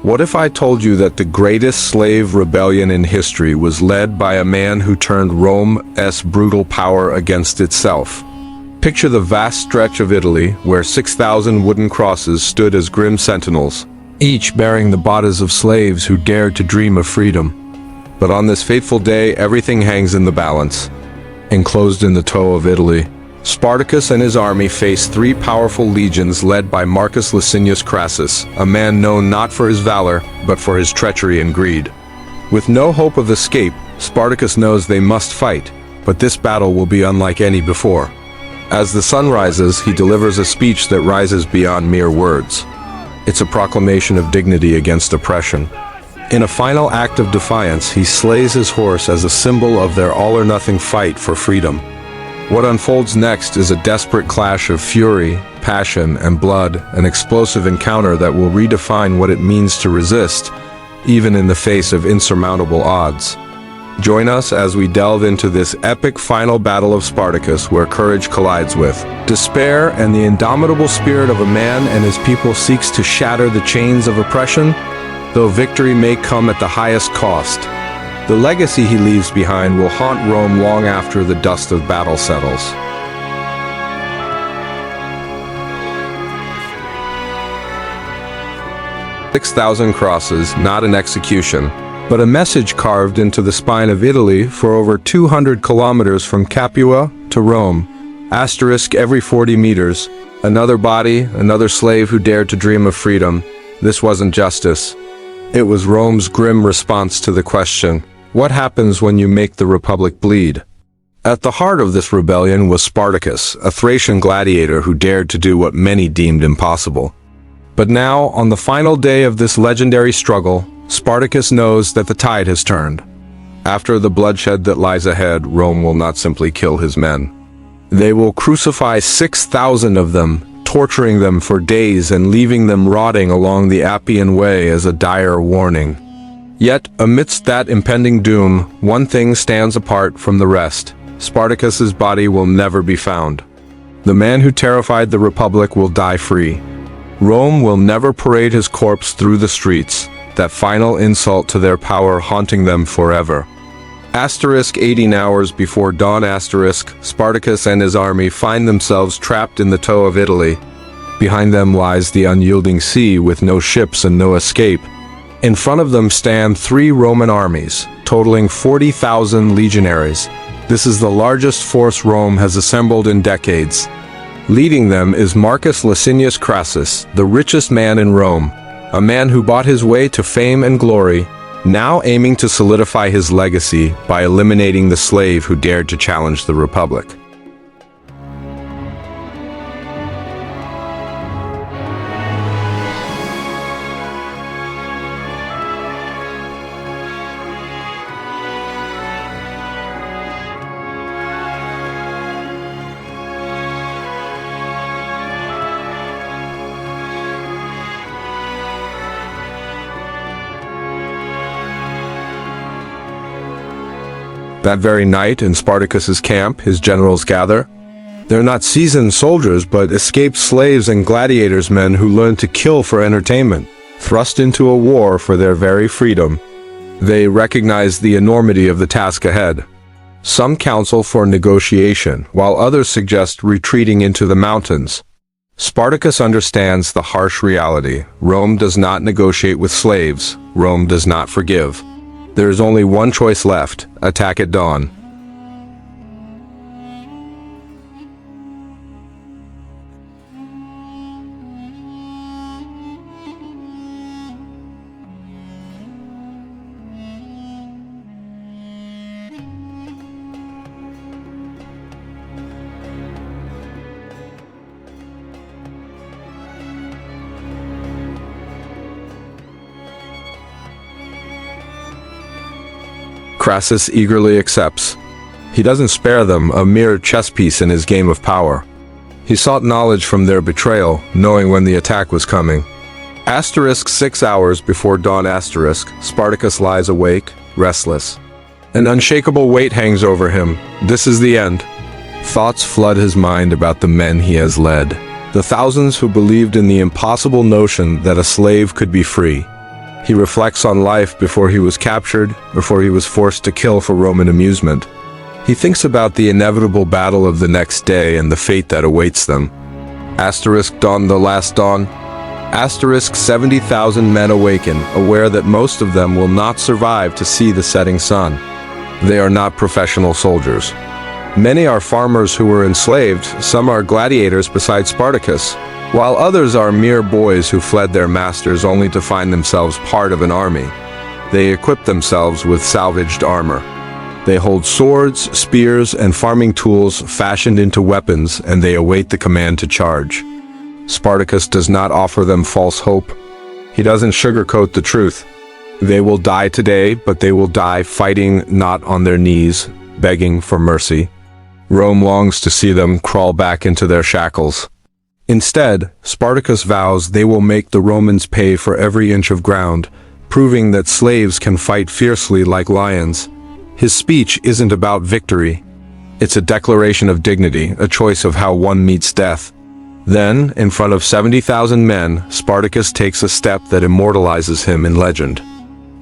What if I told you that the greatest slave rebellion in history was led by a man who turned Rome's brutal power against itself? Picture the vast stretch of Italy where 6,000 wooden crosses stood as grim sentinels, each bearing the bodies of slaves who dared to dream of freedom. But on this fateful day, everything hangs in the balance. Enclosed in the toe of Italy, Spartacus and his army faced three powerful legions led by Marcus Licinius Crassus, a man known not for his valor, but for his treachery and greed. With no hope of escape, Spartacus knows they must fight, but this battle will be unlike any before. As the sun rises, he delivers a speech that rises beyond mere words. It's a proclamation of dignity against oppression. In a final act of defiance, he slays his horse as a symbol of their all-or-nothing fight for freedom. What unfolds next is a desperate clash of fury, passion, and blood, an explosive encounter that will redefine what it means to resist, even in the face of insurmountable odds. Join us as we delve into this epic final battle of Spartacus, where courage collides with despair and the indomitable spirit of a man and his people seeks to shatter the chains of oppression, though victory may come at the highest cost. The legacy he leaves behind will haunt Rome long after the dust of battle settles. "6,000 crosses, not an execution, but a message carved into the spine of Italy for over 200 kilometers from Capua to Rome. Asterisk every 40 meters. Another body, another slave who dared to dream of freedom. This wasn't justice. It was Rome's grim response to the question, what happens when you make the Republic bleed? At the heart of this rebellion was Spartacus, a Thracian gladiator who dared to do what many deemed impossible. But now, on the final day of this legendary struggle, Spartacus knows that the tide has turned. After the bloodshed that lies ahead, Rome will not simply kill his men. They will crucify 6,000 of them, torturing them for days and leaving them rotting along the Appian Way as a dire warning. Yet, amidst that impending doom, one thing stands apart from the rest. Spartacus's body will never be found. The man who terrified the Republic will die free. Rome will never parade his corpse through the streets, that final insult to their power haunting them forever. Asterisk 18 hours before dawn asterisk, Spartacus and his army find themselves trapped in the toe of Italy. Behind them lies the unyielding sea with no ships and no escape. In front of them stand three Roman armies, totaling 40,000 legionaries. This is the largest force Rome has assembled in decades. Leading them is Marcus Licinius Crassus, the richest man in Rome, a man who bought his way to fame and glory, now aiming to solidify his legacy by eliminating the slave who dared to challenge the Republic. That very night, in Spartacus's camp, his generals gather. They're not seasoned soldiers, but escaped slaves and gladiators, men who learned to kill for entertainment, thrust into a war for their very freedom. They recognize the enormity of the task ahead. Some counsel for negotiation, while others suggest retreating into the mountains. Spartacus understands the harsh reality. Rome does not negotiate with slaves. Rome does not forgive. There is only one choice left: attack at dawn. Crassus eagerly accepts. He doesn't spare them, a mere chess piece in his game of power. He sought knowledge from their betrayal, knowing when the attack was coming. Asterisk 6 hours before dawn asterisk, Spartacus lies awake, restless. An unshakable weight hangs over him. This is the end. Thoughts flood his mind about the men he has led, the thousands who believed in the impossible notion that a slave could be free. He reflects on life before he was captured, before he was forced to kill for Roman amusement. He thinks about the inevitable battle of the next day and the fate that awaits them. Dawn, the last dawn. 70,000 men awaken, aware that most of them will not survive to see the setting sun. They are not professional soldiers. Many are farmers who were enslaved, some are gladiators besides Spartacus, while others are mere boys who fled their masters only to find themselves part of an army. They equip themselves with salvaged armor. They hold swords, spears, and farming tools fashioned into weapons, and they await the command to charge. Spartacus does not offer them false hope. He doesn't sugarcoat the truth. They will die today, but they will die fighting, not on their knees, begging for mercy. Rome longs to see them crawl back into their shackles. Instead, Spartacus vows they will make the Romans pay for every inch of ground, proving that slaves can fight fiercely like lions. His speech isn't about victory. It's a declaration of dignity, a choice of how one meets death. Then, in front of 70,000 men, Spartacus takes a step that immortalizes him in legend.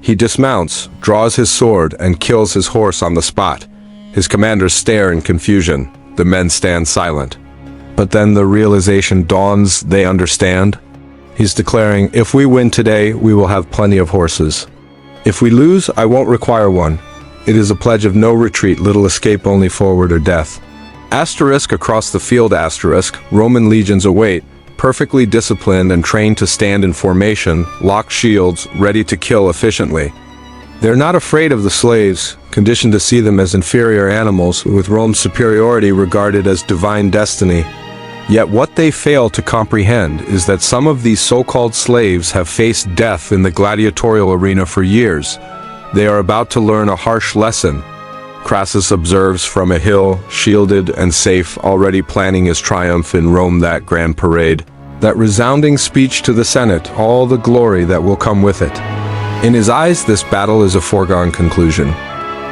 He dismounts, draws his sword, and kills his horse on the spot. His commanders stare in confusion. The men stand silent. But then the realization dawns, they understand. He's declaring, if we win today, we will have plenty of horses. If we lose, I won't require one. It is a pledge of no retreat, little escape, only forward or death. Across the field, Roman legions await, perfectly disciplined and trained to stand in formation, locked shields, ready to kill efficiently. They're not afraid of the slaves, conditioned to see them as inferior animals, with Rome's superiority regarded as divine destiny. Yet what they fail to comprehend is that some of these so-called slaves have faced death in the gladiatorial arena for years. They are about to learn a harsh lesson. Crassus observes from a hill, shielded and safe, already planning his triumph in Rome, that grand parade, that resounding speech to the Senate, all the glory that will come with it. In his eyes, this battle is a foregone conclusion.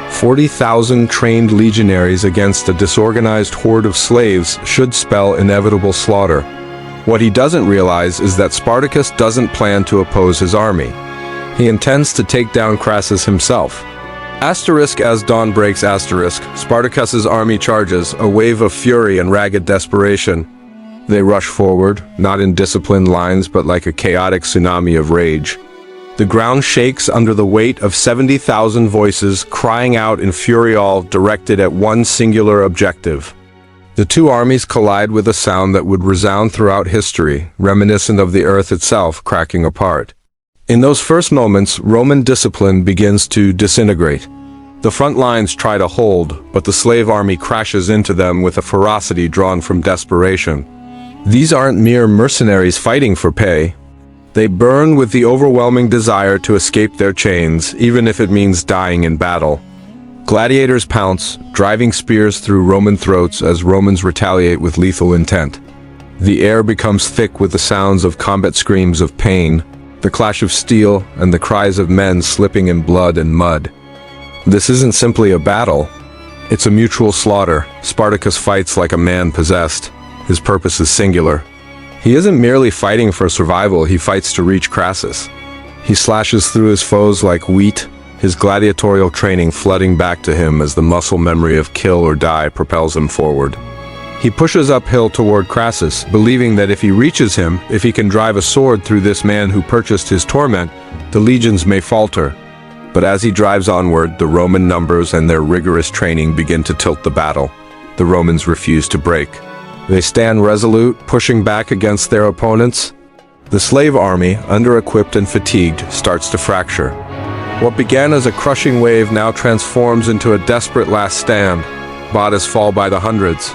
40,000 trained legionaries against a disorganized horde of slaves should spell inevitable slaughter. What he doesn't realize is that Spartacus doesn't plan to oppose his army. He intends to take down Crassus himself. As dawn breaks, Spartacus's army charges, a wave of fury and ragged desperation. They rush forward, not in disciplined lines, but like a chaotic tsunami of rage. The ground shakes under the weight of 70,000 voices crying out in fury, all directed at one singular objective. The two armies collide with a sound that would resound throughout history, reminiscent of the earth itself cracking apart. In those first moments, Roman discipline begins to disintegrate. The front lines try to hold, but the slave army crashes into them with a ferocity drawn from desperation. These aren't mere mercenaries fighting for pay. They burn with the overwhelming desire to escape their chains, even if it means dying in battle. Gladiators pounce, driving spears through Roman throats as Romans retaliate with lethal intent. The air becomes thick with the sounds of combat screams of pain, the clash of steel, and the cries of men slipping in blood and mud. This isn't simply a battle. It's a mutual slaughter. Spartacus fights like a man possessed. His purpose is singular. He isn't merely fighting for survival, he fights to reach Crassus. He slashes through his foes like wheat, his gladiatorial training flooding back to him as the muscle memory of kill or die propels him forward. He pushes uphill toward Crassus, believing that if he reaches him, if he can drive a sword through this man who purchased his torment, the legions may falter. But as he drives onward, the Roman numbers and their rigorous training begin to tilt the battle. The Romans refuse to break. They stand resolute, pushing back against their opponents. The slave army, under-equipped and fatigued, starts to fracture. What began as a crushing wave now transforms into a desperate last stand. Bodies fall by the hundreds.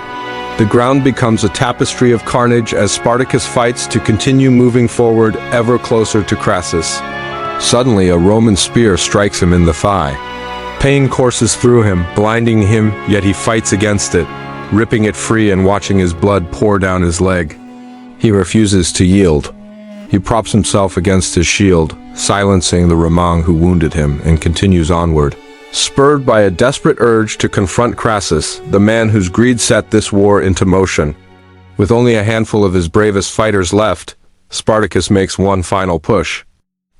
The ground becomes a tapestry of carnage as Spartacus fights to continue moving forward, ever closer to Crassus. Suddenly, a Roman spear strikes him in the thigh. Pain courses through him, blinding him, yet he fights against it, ripping it free and watching his blood pour down his leg. He refuses to yield. He props himself against his shield, silencing the Roman who wounded him, and continues onward. Spurred by a desperate urge to confront Crassus, the man whose greed set this war into motion. With only a handful of his bravest fighters left, Spartacus makes one final push.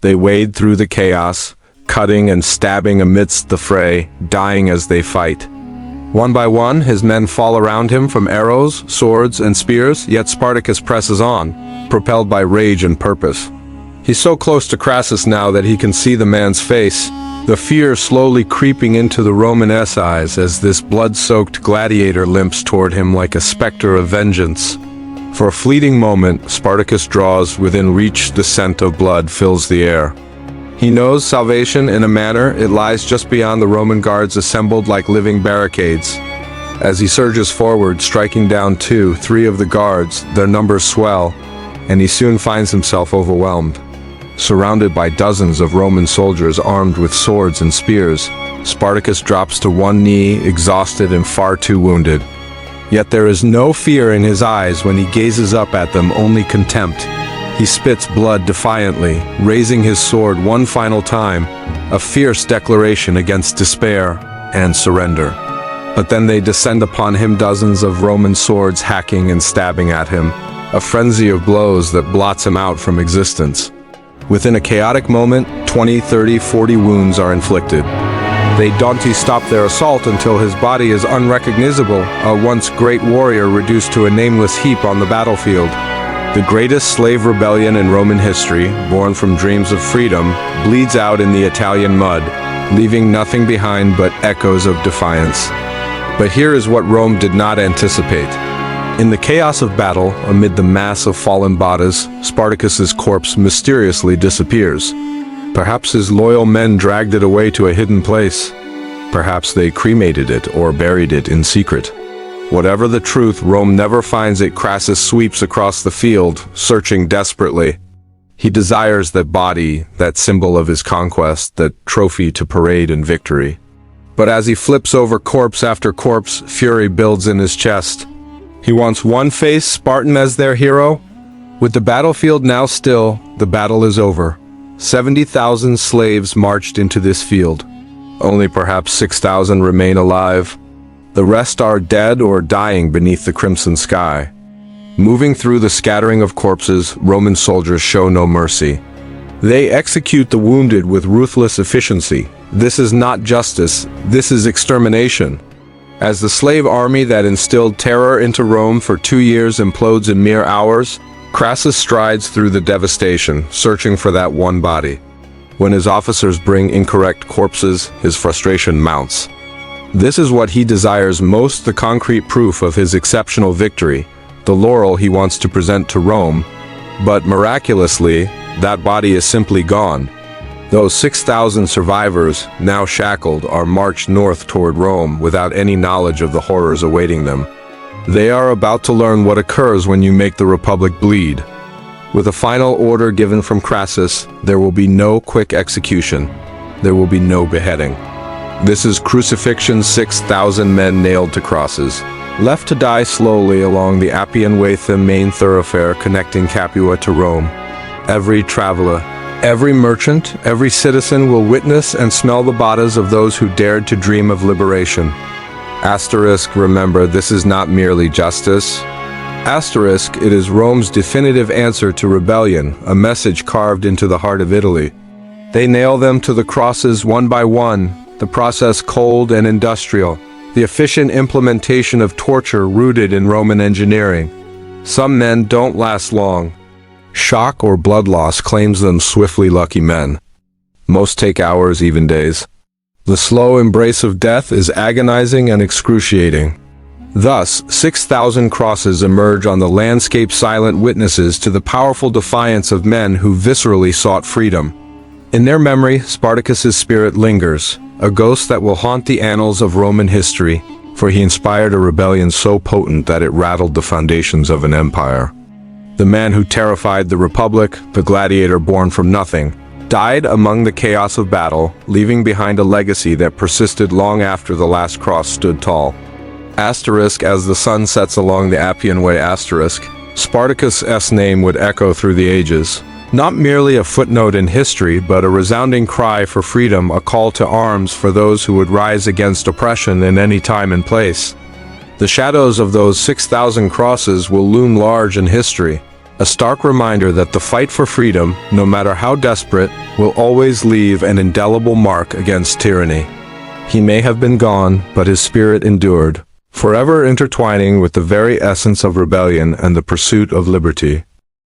They wade through the chaos, cutting and stabbing amidst the fray, dying as they fight. One by one, his men fall around him from arrows, swords, and spears, yet Spartacus presses on, propelled by rage and purpose. He's so close to Crassus now that he can see the man's face, the fear slowly creeping into the Romanesque eyes as this blood-soaked gladiator limps toward him like a specter of vengeance. For a fleeting moment, Spartacus draws within reach. The scent of blood fills the air. He knows salvation in a manner. It lies just beyond the Roman guards assembled like living barricades. As he surges forward, striking down 2, 3 of the guards, their numbers swell, and he soon finds himself overwhelmed. Surrounded by dozens of Roman soldiers armed with swords and spears, Spartacus drops to one knee, exhausted and far too wounded. Yet there is no fear in his eyes when he gazes up at them, only contempt. He spits blood defiantly, raising his sword one final time, a fierce declaration against despair and surrender. But then they descend upon him, dozens of Roman swords hacking and stabbing at him, a frenzy of blows that blots him out from existence. Within a chaotic moment, 20, 30, 40 wounds are inflicted. They don't stop their assault until his body is unrecognizable, a once great warrior reduced to a nameless heap on the battlefield. The greatest slave rebellion in Roman history, born from dreams of freedom, bleeds out in the Italian mud, leaving nothing behind but echoes of defiance. But here is what Rome did not anticipate. In the chaos of battle, amid the mass of fallen bodies, Spartacus's corpse mysteriously disappears. Perhaps his loyal men dragged it away to a hidden place. Perhaps they cremated it or buried it in secret. Whatever the truth, Rome never finds it. Crassus sweeps across the field, searching desperately. He desires that body, that symbol of his conquest, that trophy to parade in victory. But as he flips over corpse after corpse, fury builds in his chest. He wants one face, Spartan as their hero. With the battlefield now still, the battle is over. 70,000 slaves marched into this field. Only perhaps 6,000 remain alive. The rest are dead or dying beneath the crimson sky. Moving through the scattering of corpses, Roman soldiers show no mercy. They execute the wounded with ruthless efficiency. This is not justice, this is extermination. As the slave army that instilled terror into Rome for 2 years implodes in mere hours, Crassus strides through the devastation, searching for that one body. When his officers bring incorrect corpses, his frustration mounts. This is what he desires most, the concrete proof of his exceptional victory, the laurel he wants to present to Rome. But miraculously, that body is simply gone. Those 6,000 survivors, now shackled, are marched north toward Rome without any knowledge of the horrors awaiting them. They are about to learn what occurs when you make the Republic bleed. With a final order given from Crassus, there will be no quick execution. There will be no beheading. This is crucifixion, 6,000 men nailed to crosses, left to die slowly along the Appian Way, the main thoroughfare connecting Capua to Rome. Every traveler, every merchant, every citizen will witness and smell the bodies of those who dared to dream of liberation. Asterisk, remember, this is not merely justice. Asterisk, it is Rome's definitive answer to rebellion, a message carved into the heart of Italy. They nail them to the crosses one by one, the process cold and industrial, the efficient implementation of torture rooted in Roman engineering. Some men don't last long. Shock or blood loss claims them swiftly lucky men. Most take hours, even days. The slow embrace of death is agonizing and excruciating. Thus, 6,000 crosses emerge on the landscape, silent witnesses to the powerful defiance of men who viscerally sought freedom. In their memory, Spartacus's spirit lingers, a ghost that will haunt the annals of Roman history, for he inspired a rebellion so potent that it rattled the foundations of an empire. The man who terrified the Republic, the gladiator born from nothing, died among the chaos of battle, leaving behind a legacy that persisted long after the last cross stood tall. Asterisk, as the sun sets along the Appian Way, asterisk, Spartacus' name would echo through the ages. Not merely a footnote in history, but a resounding cry for freedom, a call to arms for those who would rise against oppression in any time and place. The shadows of those 6,000 crosses will loom large in history, A stark reminder that the fight for freedom, no matter how desperate, will always leave an indelible mark against tyranny. He may have been gone, but his spirit endured, forever intertwining with the very essence of rebellion and the pursuit of liberty.